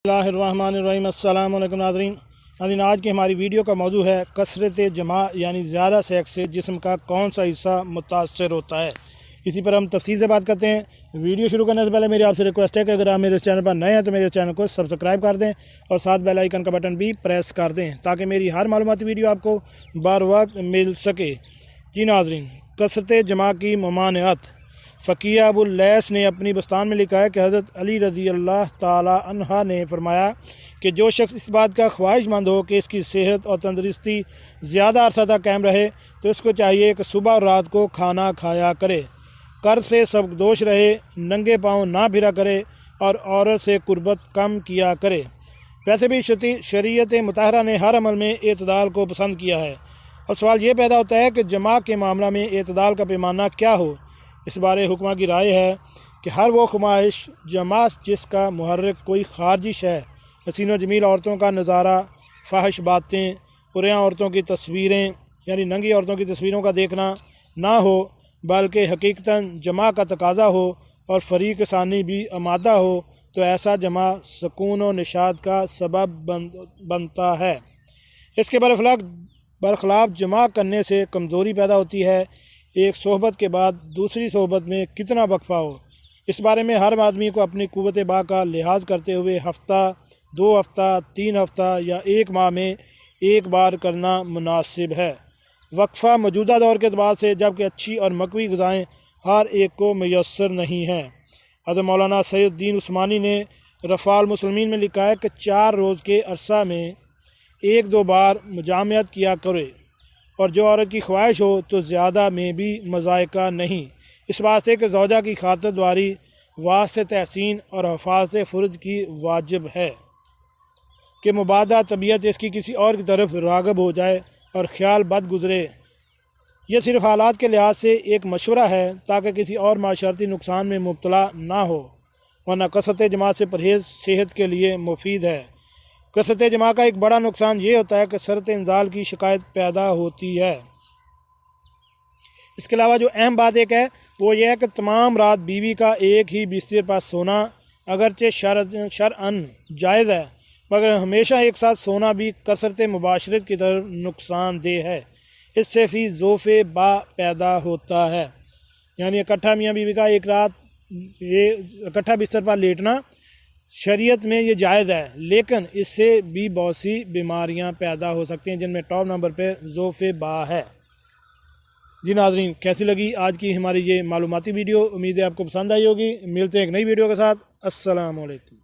बिस्मिल्लाहिर्रहमानिर्रहीम। अस्सलाम वालेकुम नाज़रीन। आज की हमारी वीडियो का मौजू है कसरत जमा यानी ज़्यादा सेक्स से जिस्म का कौन सा हिस्सा मुतासर होता है। इसी पर हम तफसील से बात करते हैं। वीडियो शुरू करने से पहले मेरी आपसे रिक्वेस्ट है कि अगर आप मेरे चैनल पर नए हैं तो मेरे चैनल को सब्सक्राइब कर दें और साथ बेल आइकन का बटन भी प्रेस कर दें ताकि मेरी हर मालूमाती वीडियो आपको बार वक्त मिल सके। जी नाज़रीन, कसरत जमा की ममानियत। फ़कीह अबुल लैस ने अपनी बस्तान में लिखा है कि हज़रत अली रज़ी अल्लाह ताला अन्हा ने फरमाया कि जो शख्स इस बात का ख्वाहिशमंद हो कि इसकी सेहत और तंदुरुस्ती ज़्यादा अरसा तक कायम रहे तो उसको चाहिए कि सुबह और रात को खाना खाया करे, कर्ज से सबकदोश रहे, नंगे पाँव ना फिरा करे और औरत से कुर्बत कम किया करे। वैसे भी शरीयत मुतहरा ने हर अमल में एतदाल को पसंद किया है। अब सवाल ये पैदा होता है कि जमा के मामला में एतदाल का पैमाना क्या हो। इस बारे हुक्मा की राय है कि हर वो ख्वाहिश जमा जिसका मुहर्रिक कोई खारजिश है, हसीन व जमील औरतों का नज़ारा, फ़ाहिश बातें, पुरियाँ औरतों की तस्वीरें यानी नंगी औरतों की तस्वीरों का देखना ना हो, बल्कि हकीकतन जमा का तकाजा हो और फ़रीक़ सानी भी आमादा हो, तो ऐसा जमा सुकून व निशात का सबब बनता है। इसके बरखिलाफ़ जमा करने से कमज़ोरी पैदा होती है। एक सोहबत के बाद दूसरी सोहबत में कितना वक्फ़ा हो, इस बारे में हर आदमी को अपनी क़ुव्वत बा का लिहाज करते हुए हफ़्ता, 2 हफ़्ता, 3 हफ़्ता या 1 माह में एक बार करना मुनासिब है। वक्फ़ा मौजूदा दौर के अतबार से, जबकि अच्छी और मकवी ग़िज़ाएँ हर एक को मैसर नहीं हैं। हज़रत मौलाना सैयदुद्दीन उस्मानी ने रफ़ाउल मुस्लिमीन में लिखा है कि 4 रोज़ के अरसा में 1-2 बार मुजामत किया करे और जो औरत की ख्वाहिश हो तो ज़्यादा में भी मज़ायका नहीं, इस वास्ते कि ज़ौजा की खातिरदारी वास्ते तहसीन और हफाज़त फ़ुर्ज की वाजिब है कि मुबादा तबीयत इसकी किसी और की तरफ राग़िब हो जाए और ख़्याल बद गुज़रे। यह सिर्फ़ हालात के लिहाज से एक मशवरा है ताकि किसी और माशरती नुकसान में मुब्तला ना हो, वरना कसरत जमा से परहेज़ सेहत के लिए मुफीद है। कसरत जमा का एक बड़ा नुकसान ये होता है कि सरत इंजाल की शिकायत पैदा होती है। इसके अलावा जो अहम बात एक है वो ये है कि तमाम रात बीवी का एक ही बिस्तर पर सोना अगरचे शरअन जायज़ है, मगर हमेशा एक साथ सोना भी कसरत मुबाशरत की तरफ नुकसानदेह है। इससे फ़ी ज़ोफ़े बा पैदा होता है, यानी इकट्ठा मियाँ बीवी का एक रात इकट्ठा बिस्तर पर लेटना शरीयत में ये जायज़ है, लेकिन इससे भी बहुत सी बीमारियाँ पैदा हो सकती हैं जिनमें टॉप नंबर पे ज़ोफ़े बा है। जी नाज़रीन, कैसी लगी आज की हमारी ये मालूमाती वीडियो? उम्मीद है आपको पसंद आई होगी। मिलते हैं एक नई वीडियो के साथ। अस्सलाम वालेकुम।